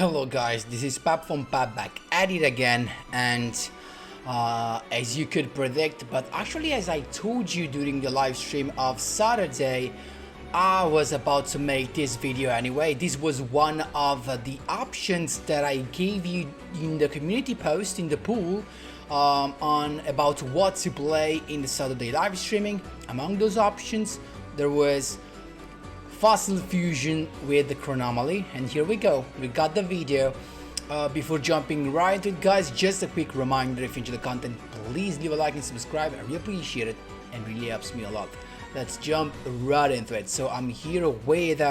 Hello guys, this is Pap from Pap back at it again, and as you could predict, but actually as I told you during the live stream of Saturday, I was about to make this video anyway. This was one of the options that I gave you in the community post in the pool on about what to play in the Saturday live streaming. Among those options there was Fossil Fusion with the Chronomaly, and here we go, we got the video. Before jumping right into it guys, just a quick reminder, if you enjoy the content, please leave a like and subscribe. I really appreciate it and really helps me a lot. Let's jump right into it. So I'm here with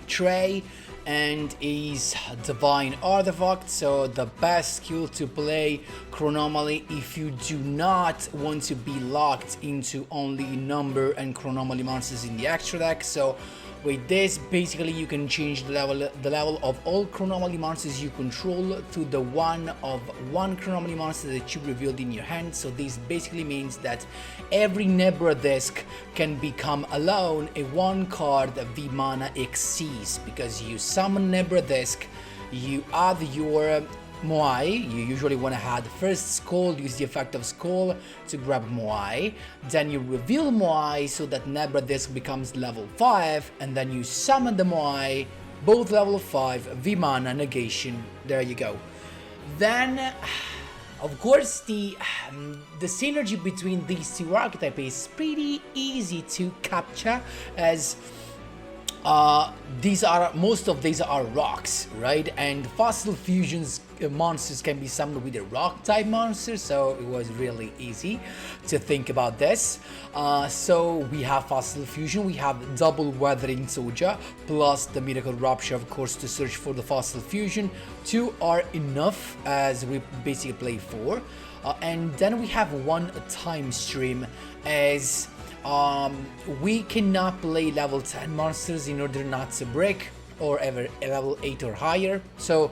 Trey and his Divine Artifact, so the best skill to play Chronomaly if you do not want to be locked into only number and Chronomaly monsters in the extra deck. So with this, basically you can change the level of all Chronomaly monsters you control to the one of one Chronomaly monster that you revealed in your hand. So this basically means that every Nebra disc can become alone a one card V mana XCs, because you summon Nebra disc, you add your Moai, you usually want to add first Skull, use the effect of Skull to grab Moai, then you reveal Moai so that Nebra disc becomes level 5, and then you summon the Moai, both level 5, V mana, negation, there you go. Then of course the synergy between these two archetypes is pretty easy to capture, as most of these are rocks, right? And Fossil Fusion's monsters can be summoned with a rock type monster, so it was really easy to think about this. So we have Fossil Fusion, we have double Weathering Soldier plus the Miracle Rupture, of course, to search for the Fossil Fusion. 2 are enough, as we basically play 4, and then we have one Time Stream, as we cannot play level 10 monsters in order not to break, or ever level 8 or higher. So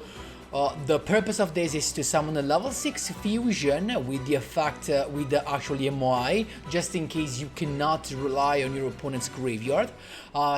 the purpose of this is to summon a level 6 fusion with the effect with the actually Moai, just in case you cannot rely on your opponent's graveyard.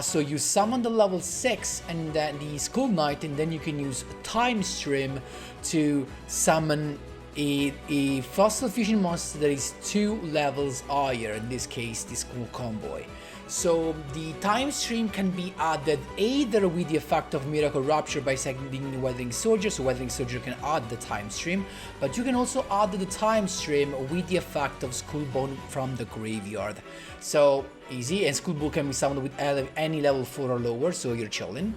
So you summon the level 6 and then the Skull Knight, and then you can use Time Stream to summon a Fossil Fusion monster that is 2 levels higher, in this case the Skull Convoy. So the Time Stream can be added either with the effect of Miracle Rupture by sending Weathering Soldier, so Weathering Soldier can add the Time Stream, but you can also add the Time Stream with the effect of Skullbone from the graveyard. So easy, and Skullbone can be summoned with any level 4 or lower, so you're chilling.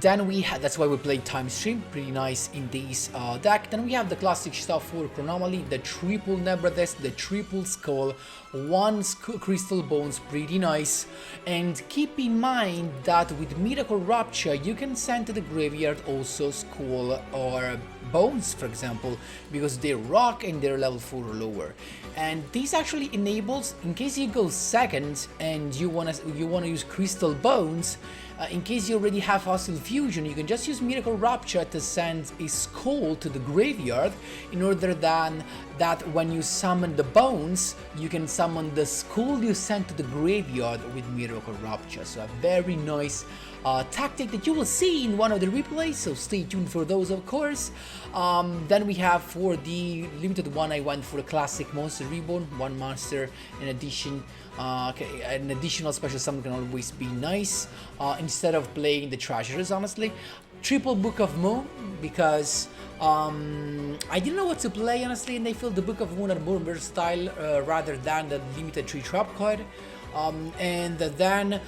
Then that's why we played Time Stream, pretty nice in this deck. Then we have the classic stuff for Chronomaly, the triple Nebra disc, the triple Skull, 1 Crystal Bones, pretty nice. And keep in mind that with Miracle Rupture you can send to the graveyard also Skull or Bones, for example, because they're rock and they're level 4 or lower. And this actually enables, in case you go second and you wanna use Crystal Bones, in case you already have Fossil Fusion, you can just use Miracle Rupture to send a Skull to the graveyard, in order that when you summon the Bones, you can summon the Skull you sent to the graveyard with Miracle Rupture. So a very nice tactic that you will see in one of the replays, so stay tuned for those, of course. Then we have, for the limited one, I went for a classic Monster Reborn, 1 monster in addition. An additional special summon can always be nice, instead of playing the treasures, honestly. Triple Book of Moon, because I didn't know what to play, honestly, and I feel the Book of Moon are more versatile rather than the limited 3 trap card. And then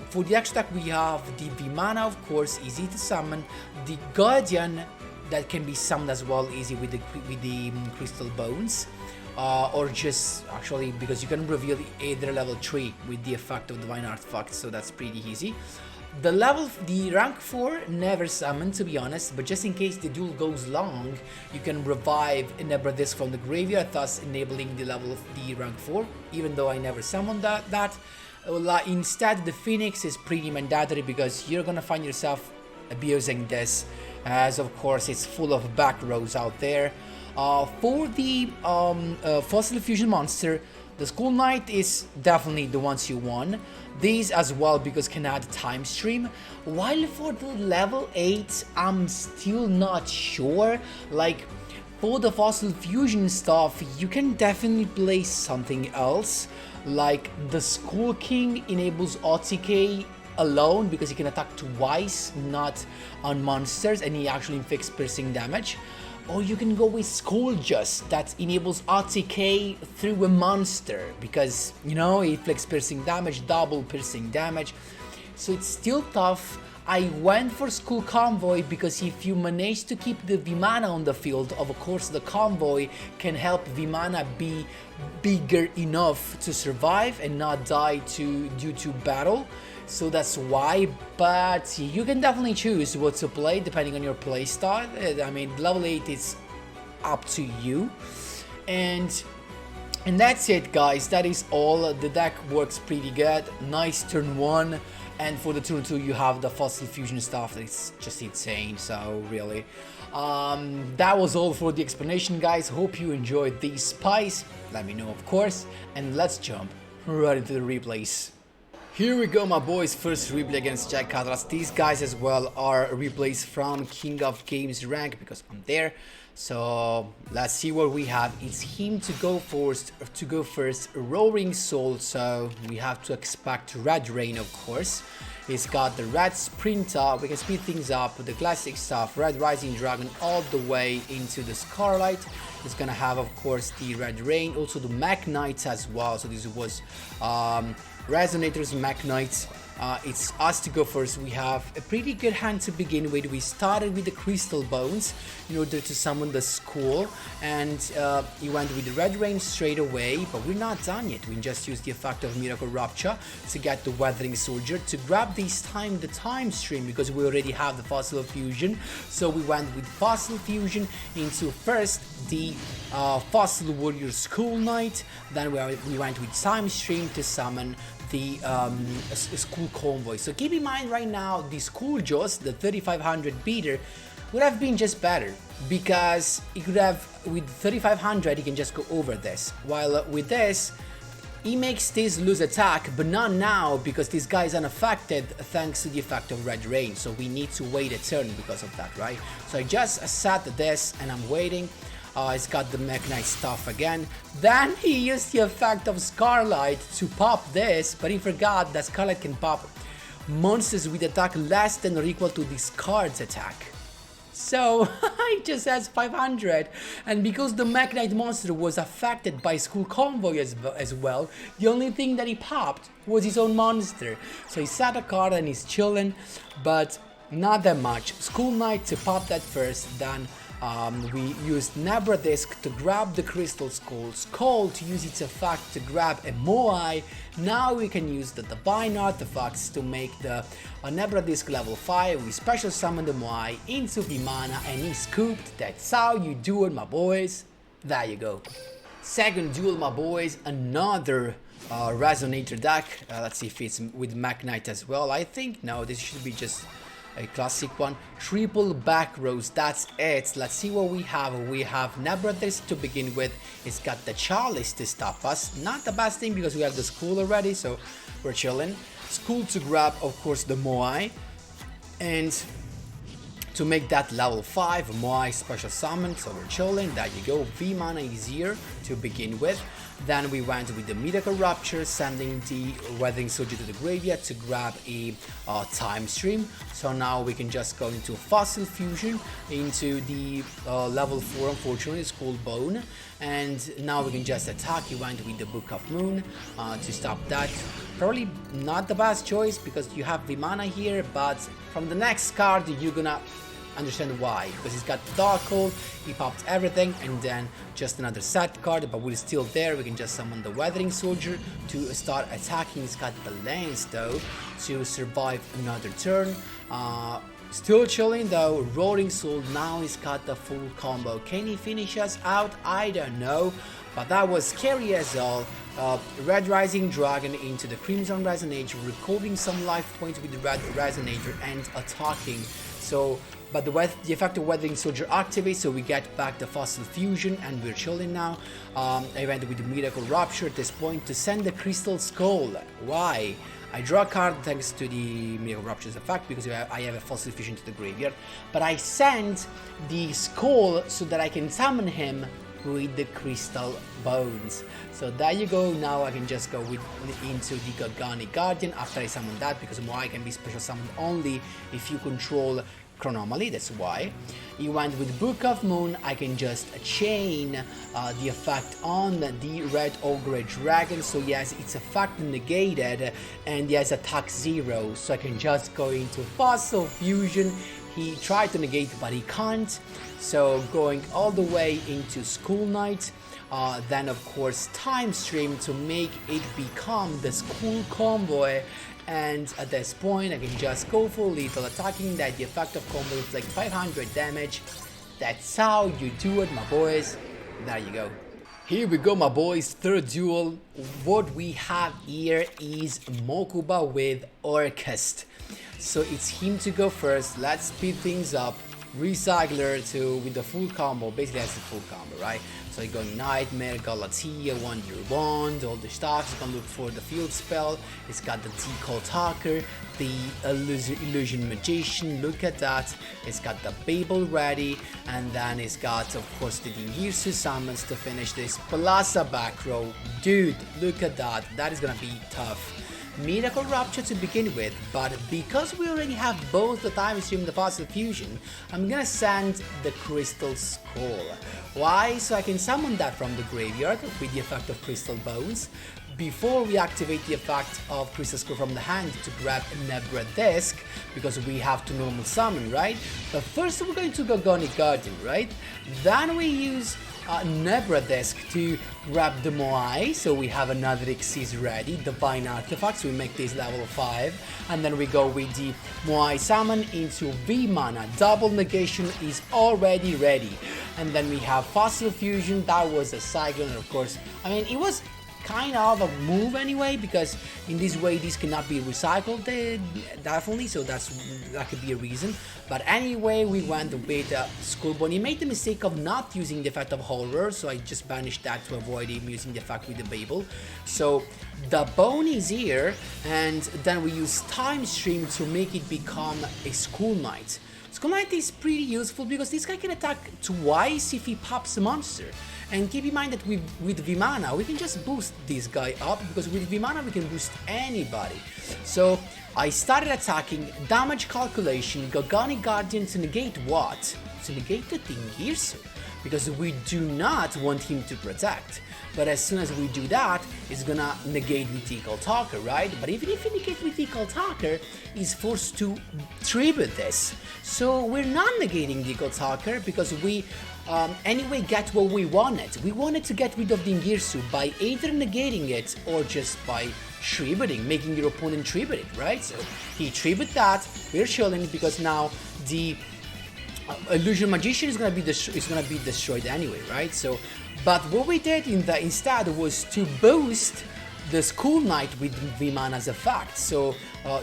for the extra deck we have the V-Mana, of course, easy to summon, the Guardian that can be summoned as well, easy with the Crystal Bones. Or just actually, because you can reveal either level 3 with the effect of Divine Artifact, so that's pretty easy. The rank 4 never summoned, to be honest, but just in case the duel goes long, you can revive a Nebra disc from the graveyard, thus enabling the rank 4, even though I never summoned that. Instead, the Phoenix is pretty mandatory, because you're gonna find yourself abusing this, as of course it's full of back rows out there. For the Fossil Fusion monster, The School Knight is definitely the ones you want. These as well because can add time stream. While for the level 8, I'm still not sure. Like for the Fossil Fusion stuff, you can definitely play something else. Like the School King enables OTK alone because he can attack twice, not on monsters, and he actually inflicts piercing damage. Or you can go with School Just that enables OTK through a monster because, you know, it inflicts piercing damage, double piercing damage. So it's still tough. I went for School Convoy because if you manage to keep the Vimana on the field, of course the Convoy can help Vimana be bigger enough to survive and not die due to battle. So that's why, but you can definitely choose what to play depending on your playstyle. I mean, level 8 is up to you. And that's it, guys. That is all. The deck works pretty good. Nice turn 1. And for the turn 2, you have the Fossil Fusion stuff. It's just insane. So, really. That was all for the explanation, guys. Hope you enjoyed these spies. Let me know, of course. And let's jump right into the replays. Here we go, my boys. First replay against Jack Atlas. These guys as well are replays from King of Games rank because I'm there. So let's see what we have. It's him to go first. Roaring Soul. So we have to expect Red Rain, of course. He's got the Red Sprinter. We can speed things up with the classic stuff. Red Rising Dragon all the way into the Scarlight. It's gonna have, of course, the Red Rain. Also the Mech Knights as well. So this was Resonators, Mech Knights. It's us to go first. We have a pretty good hand to begin with. We started with the Crystal Bones in order to summon the School, and he went with the Red Rain straight away, but we're not done yet. We just used the effect of Miracle Rupture to get the Weathering Soldier to grab this time the time stream because we already have the Fossil Fusion. So we went with Fossil Fusion into first the Fossil Warrior School Knight, then we went with time stream to summon the School Convoy. So keep in mind right now the School Joust, the 3500 beater, would have been just better because he could have, with 3500 he can just go over this, while with this he makes this lose attack, but not now because this guy is unaffected thanks to the effect of Red Rain. So we need to wait a turn because of that, right? So I just set this and I'm waiting. It's got the Mech Knight stuff again. Then he used the effect of Scarlight to pop this, but he forgot that Scarlight can pop monsters with attack less than or equal to this card's attack. So he just has 500, and because the Mech Knight monster was affected by School Convoy as well, the only thing that he popped was his own monster. So he set a card and he's chilling, but not that much. School Knight to pop that first, then we used Nebra Disc to grab the Crystal Skull to use its effect to grab a Moai. Now we can use the Divine Artifacts to make the Nebra Disc level 5. We special summon the Moai into Vimana and he scooped. That's how you do it, my boys. There you go. Second duel, my boys, another Resonator deck. Let's see if it's with Mech Knight as well. I think no, this should be just a classic one. Triple back rows, that's it. Let's see what we have. We have Nebra Disc to begin with. It's got the Chalice to stop us. Not the best thing because we have the School already, so we're chilling. School to grab, of course, the Moai. And to make that level 5, Moai special summon, so we're chilling. There you go. V-Mana is here to begin with. Then we went with the Miracle Rupture, sending the Weathering Soldier to the graveyard to grab a time stream. So now we can just go into Fossil Fusion, into the level 4, unfortunately, School Bone. And now we can just attack. We went with the Book of Moon to stop that. Probably not the best choice because you have Vimana here, but from the next card you're gonna understand why, because he's got Darkhold, he popped everything, and then just another set card, but we're still there. We can just summon the Weathering Soldier to start attacking. He's got the Lance though to survive another turn. Still chilling though. Roaring Soul, now he's got the full combo. Can he finish us out? I don't know, but that was scary as all. Red Rising Dragon into the Crimson Resonator, recovering some life points with the Red Resonator and attacking. So but the effect of Weathering Soldier activates, so we get back the Fossil Fusion, and we're chilling now. I went with the Miracle Rupture at this point to send the Crystal Skull. Why? I draw a card thanks to the Miracle Rupture's effect because I have a Fossil Fusion to the graveyard, but I send the Skull so that I can summon him with the Crystal Bones. So there you go. Now I can just go into the Gogani Guardian after I summon that, because Moai can be special summoned only if you control CHRONOMALY, that's why. You went with Book of Moon. I can just chain the effect on the Red Ogre Dragon, so yes, its effect negated, and he has attack 0, so I can just go into Fossil Fusion. He tried to negate, but he can't, so going all the way into School Knight, then of course Time Stream to make it become the School Convoy, and at this point I can just go for lethal attacking, that the effect of combo inflict 500 damage. That's how you do it, my boys. There you go. Here we go, my boys, third duel. What we have here is Mokuba with Orchest. So it's him to go first. Let's speed things up. Recycler with the full combo, basically that's the full combo, right? So you're going Nightmare, Galatea, Wonder Wand, all the stuff. He's gonna look for the field spell. It's got the Decoy Talker, the Illusion Magician, look at that. It's got the Babel ready, and then it's got, of course, the Dingirsu summons to finish this. Plus a back row. Dude, look at that. That is gonna be tough. Miracle Rupture to begin with, but because we already have both the Time Stream and the Fossil Fusion, I'm gonna send the Crystal Skull. Why? So I can summon that from the graveyard with the effect of Crystal Bones, before we activate the effect of Crystal Skull from the hand to grab Nebra Disc, because we have to normal summon, right? But first we're going to Gogani Guardian, right? Then we use Nebra Disc to grab the Moai, so we have another Xyz ready, Divine Artifacts, we make this level 5, and then we go with the Moai summon into V mana, double negation is already ready, and then we have Fossil Fusion. That was a cycle, and of course, I mean, it was kind of a move anyway, because in this way this cannot be recycled, definitely, so that could be a reason. But anyway, we went with Skullbone. He made the mistake of not using the effect of Horror, so I just banished that to avoid him using the effect with the Babel. So the bone is here, and then we use Time Stream to make it become a School Knight. School Knight is pretty useful because this guy can attack twice if he pops a monster. And keep in mind that with Vimana, we can just boost this guy up, because with Vimana we can boost anybody. So I started attacking, damage calculation, Gogani Guardian to negate what? To negate the Dingirsu, because we do not want him to protect. But as soon as we do that, it's gonna negate with Decoy Talker, right? But even if he negates with Decoy Talker, he's forced to tribute this. So we're not negating Decoy Talker, because we anyway get what we wanted. We wanted to get rid of Dingirsu by either negating it or just by tributing, making your opponent tribute it, right? So he tribute that, we're chilling, because now the Illusion Magician is gonna be destroyed anyway, right? So, but what we did instead was to boost the School Knight with Vimana's effect, so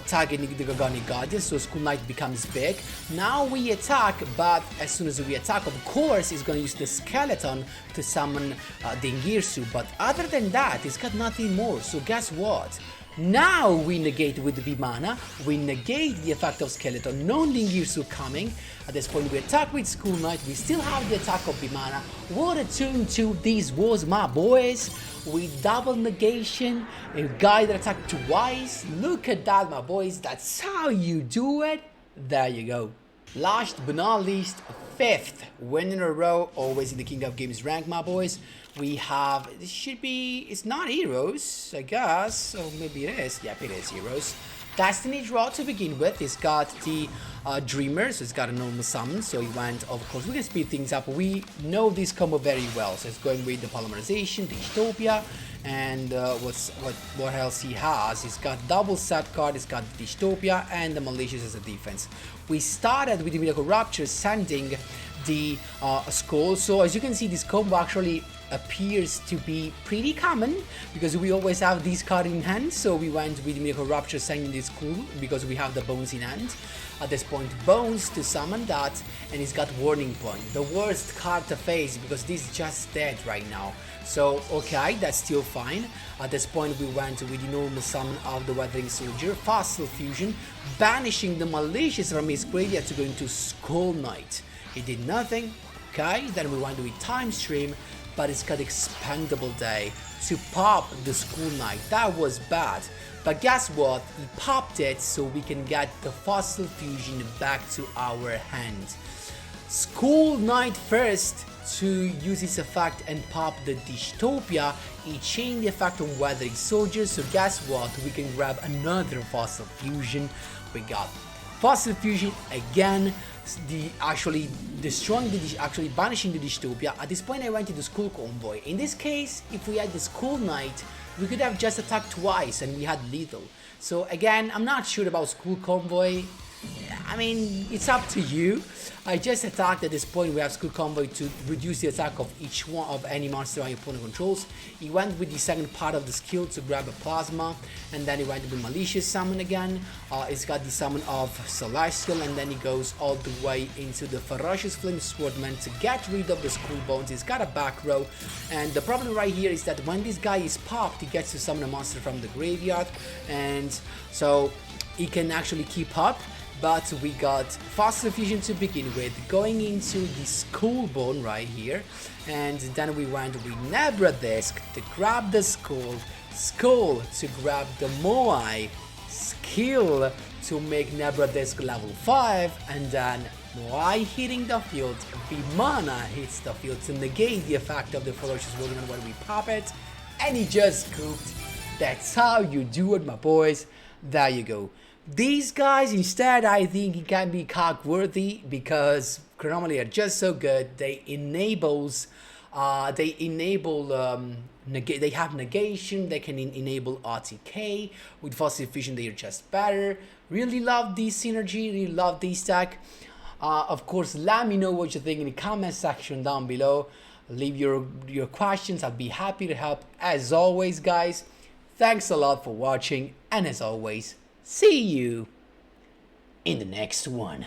targeting the Gogani Guardian, so School Knight becomes big. Now we attack, but as soon as we attack, of course, he's gonna use the Skeleton to summon Dingirsu, but other than that, he's got nothing more, so guess what? Now we negate with Vimana, we negate the effect of Skeleton, no Dingirsu coming. At this point we attack with School Knight, we still have the attack of Vimana. What a turn 2 this was, my boys! With double negation, a guy that attacked twice. Look at that, my boys, that's how you do it. There you go. Last but not least, 5th win in a row, always in the King of Games rank, my boys. We have, this should be, it's not Heroes, I guess, or maybe it is. Yep, it is Heroes. Destiny Draw to begin with. It's got the Dreamer, so it's got a normal summon, so he went, of course, we can speed things up. We know this combo very well, so it's going with the Polymerization, the Dystopia, and what else he has. He's got double set card, he's got the Dystopia and the Malicious as a defense. We started with the Miracle Rupture, sending the skull. So as you can see, this combo actually appears to be pretty common because we always have this card in hand. So we went with Miracle Rupture, sending this cool because we have the bones in hand. At this point, bones to summon that, and it's got warning point, the worst card to face because this is just dead right now. So okay, that's still fine. At this point we went with the normal summon of the Weathering Soldier, Fossil Fusion, banishing the Malicious from his graveyard to go into Skull Knight. He did nothing. Okay, then we went with Time Stream, but it's got Expendable Day to pop the Skull Knight. That was bad. But guess what? He popped it so we can get the Fossil Fusion back to our hand. Skull Knight first to use its effect and pop the Dystopia. He changed the effect on Weathering Soldier, so guess what? We can grab another Fossil Fusion. We got Fossil Fusion again, actually banishing the Dystopia. At this point I went to the Skull Convoy. In this case, if we had the Skull Knight, we could have just attacked twice and we had lethal. So again, I'm not sure about Skull Convoy. I mean, it's up to you. I just attacked at this point. We have Skull Convoy to reduce the attack of each one of any monster my opponent controls. He went with the second part of the skill to grab a Plasma, and then he went with Malicious Summon again. It's got the summon of Celestial, and then he goes all the way into the Ferocious Flame Swordman to get rid of the Skull Bones. He's got a back row, and the problem right here is that when this guy is popped, he gets to summon a monster from the graveyard, and so he can actually keep up. But we got Fossil Fusion to begin with, going into the Skull Bone right here, and then we went with Nebra Disc to grab the Skull, Skull to grab the Moai, Skill to make Nebra Disc level 5, and then Moai hitting the field, Vimana hits the field to negate the effect of the Ferocious Woodman when we pop it, and he just scooped. That's how you do it, my boys. There you go. These guys, instead, I think it can be cock-worthy because Chronomaly are just so good. They have negation. They can enable OTK. With Fossil Fusion, they are just better. Really love this synergy. Really love this stack. Of course, let me know what you think in the comment section down below. Leave your questions. I'll be happy to help. As always, guys, thanks a lot for watching, and as always, see you in the next one.